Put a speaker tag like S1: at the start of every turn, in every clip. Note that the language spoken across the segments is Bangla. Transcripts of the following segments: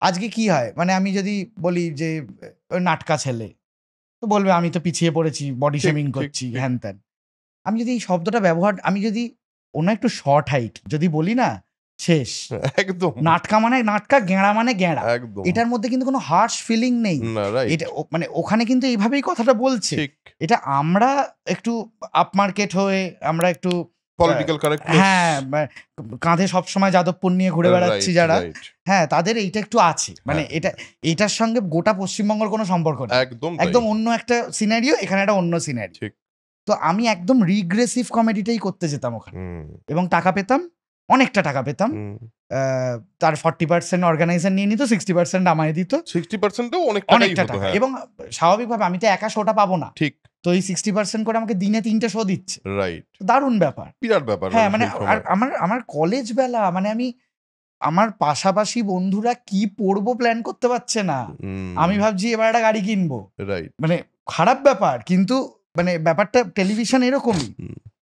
S1: আজকে কি হয়, মানে আমি যদি বলি যে ওই নাটকা ছেলে, তো বলবে আমি তো পিছিয়ে পড়েছি, বডি
S2: ঠিক,
S1: শেমিং
S2: ঠিক,
S1: করছি,
S2: ঠিক।
S1: হ্যান ত্যান। আমি যদি এই শব্দটা ব্যবহার, আমি যদি অন্য একটু শর্ট হাইট যদি বলি না, শেষ।
S2: একদম,
S1: নাটকা মানে নাটকা, গেঁড়া মানে গেঁড়া।
S2: একদম।
S1: এটার মধ্যে কিন্তু কোনো হার্শ ফিলিং নেই।
S2: না, রাইট।
S1: এটা মানে ওখানে কিন্তু এইভাবেই কথাটা বলছে।
S2: ঠিক।
S1: এটা আমরা একটু আপমার্কেট হয়ে, আমরা একটু
S2: পলিটিক্যাল কারেক্টনেস।
S1: হ্যাঁ, কাঁধে সবসময় যাদবপুর নিয়ে ঘুরে বেড়াচ্ছি
S2: রাইট,
S1: যারা,
S2: রাইট।
S1: হ্যাঁ, তাদের এইটা একটু আছে। মানে
S2: হ্যাঁ,
S1: এটার সঙ্গে গোটা পশ্চিমবঙ্গের কোনো সম্পর্ক নেই।
S2: একদম তাই।
S1: একদম অন্য একটা সিনারিও, এখানে একটা অন্য সিনারি।
S2: ঠিক।
S1: তো আমি একদম রিগ্রেসিভ কমেডিটাই করতে যেতাম ওখানে,
S2: হুম,
S1: এবং টাকা পেতাম, অনেকটা টাকা পেতাম।
S2: হুম।
S1: তার 40% অর্গানাইজার নিয়ে নিত, 60% আমায় দিত,
S2: 60% ও অনেক টাকাই
S1: অনেকটা
S2: হতো,
S1: টাকা।
S2: হ্যাঁ।
S1: এবং স্বাভাবিকভাবে আমি তো একা শোটা পাবো না,
S2: ঠিক,
S1: তো এই 60% করে আমাকে দিনে 3টে শো দিচ্ছে।
S2: রাইট।
S1: দারুণ ব্যাপার।
S2: বিরাট ব্যাপার
S1: হ্যাঁ, মানে
S2: সেই
S1: আর
S2: সময়।
S1: আমার কলেজ বেলা, মানে আমি, আমার পাশাপাশি বন্ধুরা কি পড়বো প্ল্যান করতে পারছে না, আমি ভাবছি এবার একটা গাড়ি কিনবো।
S2: রাইট।
S1: মানে খারাপ ব্যাপার, কিন্তু মানে ব্যাপারটা টেলিভিশন এরকমই,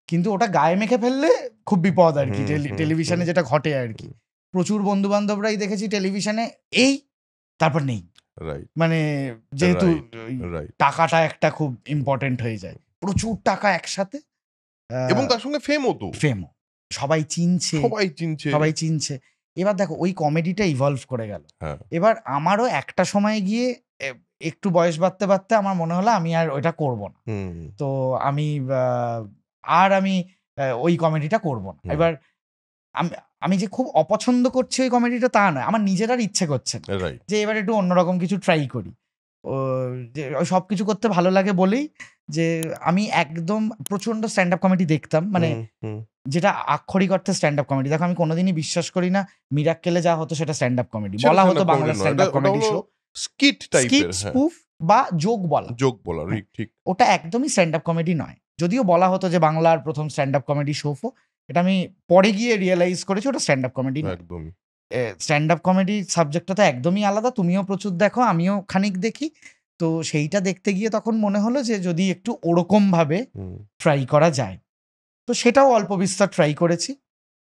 S1: কিন্তু ওটা গায়ে মেখে ফেললে খুব বিপদ আর কি। টেলিভিশনে যেটা ঘটে আর কি, প্রচুর বন্ধু বান্ধবরাই দেখেছি টেলিভিশনে এই, তারপর নেই।
S2: রাইট,
S1: মানে যেহেতু
S2: রাইট,
S1: ওই
S2: রাইট।
S1: টাকাটা একটা খুব ইম্পর্টেন্ট হয়ে যায়, প্রচুর টাকা একসাথে,
S2: এবং তার সঙ্গে ফেমও তো।
S1: ফেমও, সবাই চিনছে,
S2: সবাই চিনছে।
S1: সবাই চিনছে। এবার দেখো ওই কমেডিটা ইভলভ করে গেল।
S2: হ্যাঁ।
S1: এবার আমারও একটা সময় গিয়ে একটু বয়স বাড়তে বাড়তে আমার মনে হলো আমি আর ওইটা করব না।
S2: হুম,
S1: তো আমি আমি ওই কমেডিটা করব না।
S2: হুম।
S1: এবার আমি আমি যে খুব অপছন্দ করছি ওই কমেডিটা তা নয়, আমার নিজের আর ইচ্ছে করছে না
S2: রাইট।
S1: যে এবার একটু অন্যরকম কিছু ট্রাই করি। ও যে সব কিছু করতে ভালো লাগে বলেই যে আমি একদম প্রচণ্ড স্ট্যান্ড আপ কমেডি দেখতাম। মানে
S2: হুম, হুম।
S1: যেটা আক্ষরিক অর্থে স্ট্যান্ড আপ কমেডি। দেখো আমি কোনোদিনই বিশ্বাস করি না মিরাক্কেলে যা হতো সেটা স্ট্যান্ড আপ কমেডি।
S2: সেটা
S1: বলা হতো
S2: stand-up
S1: বাংলা
S2: comedy নয়।
S1: স্ট্যান্ড আপ
S2: ওটা
S1: কমেডি
S2: হলো
S1: শো।
S2: স্কিট
S1: স্কিট,
S2: টাইপের। হ্যাঁ।
S1: স্পুফ বা জোক বলা।
S2: জোক বলা।
S1: হ্যাঁ,
S2: ঠিক।
S1: ওটা একদমই স্ট্যান্ড আপ কমেডি নয়। যদিও বলা হতো যে বাংলার প্রথম স্ট্যান্ড আপ কমেডি শো ফো, এটা আমি পরে গিয়ে রিয়ালাইজ করেছি ওটা স্ট্যান্ড আপ কমেডি নয়।
S2: একদমই।
S1: স্ট্যান্ড আপ কমেডি সাবজেক্টটা তো একদমই আলাদা। তুমিও প্রচুর দেখো, আমিও খানিক দেখি। তো সেইটা দেখতে গিয়ে তখন মনে হলো যে যদি একটু ওরকমভাবে
S2: হুম,
S1: ট্রাই করা যায়। তো সেটাও অল্প বিস্তর ট্রাই করেছি।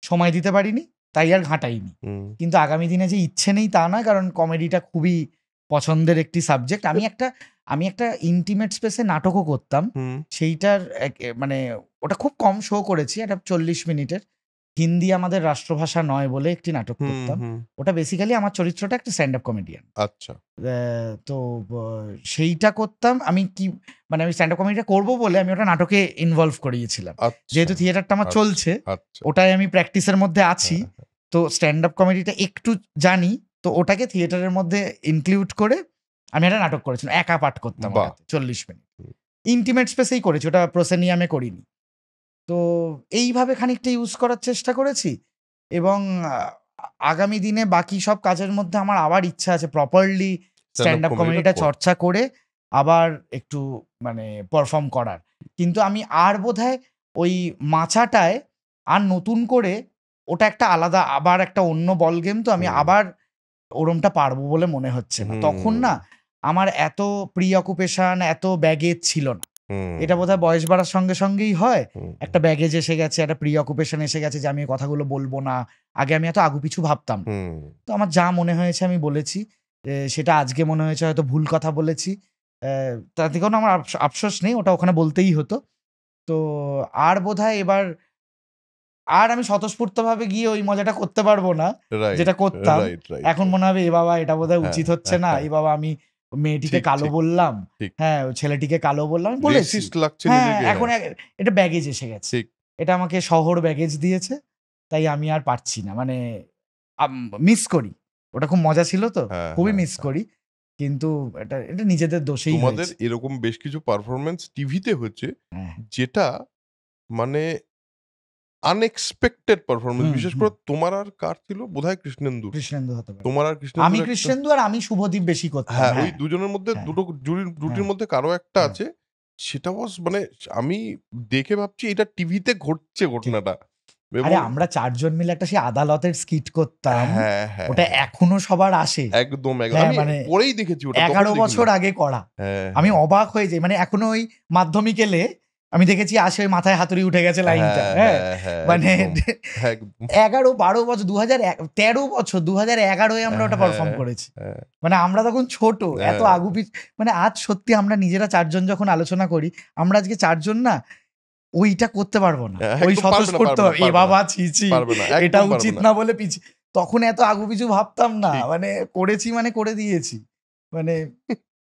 S1: সময় দিতে পারিনি, তাই আর ঘাঁটাইনি।
S2: হুম।
S1: কিন্তু আগামী দিনে যে ইচ্ছে নেই তা নয়, কারণ কমেডিটা খুবই পছন্দের একটি সাবজেক্ট। আমি একটা ইন্টিমেট স্পেসে নাটকও করতাম।
S2: হুম,
S1: সেইটার মানে ওটা খুব কম শো করেছি, এটা 40 মিনিটের। হিন্দি আমাদের রাষ্ট্রভাষা নয় বলে একটি নাটক
S2: হুম,
S1: করতাম।
S2: হুম।
S1: ওটা বেসিক্যালি আমার চরিত্রটা একটা স্ট্যান্ড আপ কমেডিয়ান।
S2: আচ্ছা।
S1: তো সেইটা করতাম। মানে আমি স্ট্যান্ড আপ কমেডিটা করবো বলে আমি ওটা নাটকে ইনভলভ করিয়েছিলাম।
S2: আচ্ছা,
S1: যেহেতু থিয়েটারটা আমার
S2: আচ্ছা,
S1: চলছে,
S2: আচ্ছা।
S1: ওটাই আমি প্র্যাকটিসের মধ্যে আছি।
S2: হ্যাঁ, হ্যাঁ।
S1: তো স্ট্যান্ড আপ কমেডিটা একটু জানি, তো ওটাকে থিয়েটারের মধ্যে ইনক্লুড করে আমি একটা নাটক করেছিলাম। একা পাঠ করতাম
S2: বাহ!
S1: ওটাতে 40 মিনিট।
S2: হুম।
S1: ইন্টিমেট স্পেসেই করেছি, ওটা প্রসেনিয়ামে করিনি। তো এইভাবে খানিকটা ইউজ করার চেষ্টা করেছি, এবং আগামী দিনে বাকি সব কাজের মধ্যে আমার আবার ইচ্ছা আছে properly
S2: stand-up
S1: stand up
S2: comedy টা
S1: কমেডিটা
S2: কর।
S1: চর্চা করে আবার একটু মানে পারফর্ম করার। কিন্তু আমি আর বোধহয় ওই মাচাটায় আর নতুন করে, ওটা একটা আলাদা আবার একটা অন্য বল গেম, তো আমি
S2: হুম,
S1: আবার ওরমটা পারবো বলে মনে হচ্ছে না। তখন
S2: হুম,
S1: না আমার এত প্রি অকুপেশন, এত ব্যাগেজ ছিল না।
S2: হুম,
S1: এটা বোধহয় বয়স বাড়ার সঙ্গে সঙ্গেই হয়।
S2: হুম,
S1: একটা ব্যাগেজ এসে গেছে, একটা প্রি অকুপেশন এসে গেছে যে আমি এই কথাগুলো বলবো না। আগে আমি এত আগুপিছু ভাবতাম না।
S2: হুম।
S1: তো আমার যা মনে হয়েছে আমি বলেছি। সেটা আজকে মনে হয়েছে হয়তো ভুল কথা বলেছি। তাতে কোনো আমার আফসোস নেই, ওটা ওখানে বলতেই হতো। তো আর বোধহয় এবার আর আমি স্বতঃস্ফূর্তভাবে গিয়ে ওই মজাটা করতে পারবো না,
S2: রাইট,
S1: যেটা করতাম।
S2: রাইট, রাইট,
S1: এখন
S2: রাইট।
S1: মনে হবে, এ বাবা এটা বোধহয়
S2: হ্যাঁ,
S1: উচিত হচ্ছে
S2: হ্যাঁ,
S1: না।
S2: হ্যাঁ।
S1: এ বাবা আমি মেয়েটিকে
S2: ঠিক,
S1: কালো
S2: ঠিক,
S1: বললাম।
S2: ঠিক।
S1: হ্যাঁ, ছেলেটিকে কালো বললাম। আমি বলেছি।
S2: রেসিস্ট লাগছে
S1: হ্যাঁ,
S2: নিজেকে,
S1: এখন
S2: হ্যাঁ।
S1: এটা ব্যাগেজ এসে গেছে।
S2: ঠিক।
S1: এটা আমাকে শহর ব্যাগেজ দিয়েছে। তাই আমি আর পারছি না। মানে আম মিস করি। ওটা খুব মজা ছিল তো।
S2: হ্যাঁ,
S1: খুবই
S2: হ্যাঁ,
S1: মিস
S2: হ্যাঁ।
S1: করি। কিন্তু এটা নিজেদের দোষেই
S2: তোমাদের
S1: হয়েছে।
S2: এরকম বেশ কিছু পারফরম্যান্স টিভিতে হচ্ছে,
S1: হ্যাঁ।
S2: যেটা মানে আনএক্সপেক্টেড পারফরম্যান্স।
S1: হুম,
S2: বিশেষ
S1: হুম।
S2: করে তোমার আর কার ছিল? বোধহয় কৃষ্ণেন্দুর।
S1: কৃষ্ণেন্দু হতে পারে।
S2: তোমার আর
S1: আমি
S2: কৃষ্ণেন্দুর একটা।
S1: কৃষ্ণেন্দু আর আমি শুভদীপ বেশি করতাম।
S2: হ্যাঁ, ওই
S1: হ্যাঁ,
S2: দুজনের মধ্যে
S1: হ্যাঁ,
S2: দুটো জুটির
S1: হ্যাঁ,
S2: মধ্যে কারো একটা
S1: হ্যাঁ।
S2: আছে। সেটা মানে আমি দেখে ভাবছি এটা টিভিতে ঘটছে
S1: ঠিক।
S2: ঘটনাটা।
S1: আরে
S2: এবং
S1: আমরা ৪ জন মিলে একটা সেই আদালতের স্কিট করতাম।
S2: হ্যাঁ, হ্যাঁ,
S1: ওটা
S2: হ্যাঁ।
S1: এখনো সবার আসে।
S2: একদম।
S1: হ্যাঁ,
S2: আমি
S1: মানে
S2: পরেই দেখেছি ওটা, তখন
S1: ১১
S2: দেখিনি।
S1: বছর আগে করা।
S2: হ্যাঁ,
S1: আমি
S2: হ্যাঁ।
S1: অবাক হয়ে যাই। মানে এখনো ওই মাধ্যমিক এলে আমি দেখেছি আসে ওই মাথায় হাতুড়ি উঠে গেছে লাইনটা, হ্যাঁ মানে
S2: একদম
S1: 11-12 বছর 13 বছর 2011-এ আমরা ওটা পারফর্ম করেছি। মানে আমরা তখন ছোট, এত
S2: হ্যাঁ।
S1: আগুপি মানে আজ সত্যি আমরা নিজেরা 4 জন যখন আলোচনা করি, আমরা আজকে 4 জন না ওইটা করতে পারবো না, ওই
S2: একদম পারবে না,
S1: স্বতঃস্ফূর্ত
S2: পারবে না,
S1: এ
S2: পারবে না,
S1: বাবা ছি ছি
S2: পারবে না,
S1: এটা
S2: একদম পারবে
S1: উচিত
S2: না।
S1: না বলে পিছি তখন এত আগুপিছু ভাবতাম না,
S2: ঠিক।
S1: মানে করেছি মানে করে দিয়েছি, মানে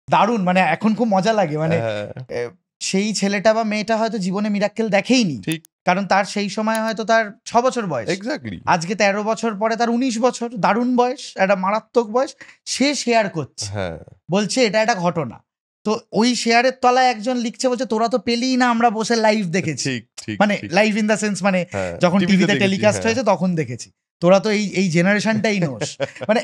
S1: দারুণ, মানে এখন খুব মজা লাগে, মানে
S2: হ্যাঁ,
S1: সেই ছেলেটা বা মেয়েটা হয়তো জীবনে মিরাক্কেল দেখেইনি,
S2: ঠিক
S1: কারণ তার সেই সময় হয়তো তার 6 বছর বয়স,
S2: এক্স্যাক্টলি
S1: আজকে 13 বছর পরে তার 19 বছর, দারুণ বয়স, একটা মারাত্মক বয়স, সে শেয়ার করছে,
S2: হ্যাঁ
S1: বলছে এটা একটা ঘটনা। তো ওই শেয়ারের তলায় একজন লিখছে, বলছে তোরা তো পেলিই না, আমরা বসে লাইভ দেখেছি,
S2: ঠিক ঠিক
S1: মানে
S2: ঠিক।
S1: লাইভ ইন দ্য সেন্স মানে
S2: হ্যাঁ,
S1: যখন
S2: টিভিতে
S1: টিভিতে
S2: দেখেছি,
S1: টেলিকাস্ট
S2: হ্যাঁ।
S1: হয়েছে তখন দেখেছি, তোরা তো এই জেনারেশনটাই নোস। মানে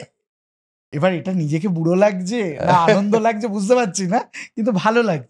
S1: এবার এটা নিজেকে বুড়ো লাগছে না আনন্দ লাগছে বুঝতে পারছি না, কিন্তু ভালো লাগছে।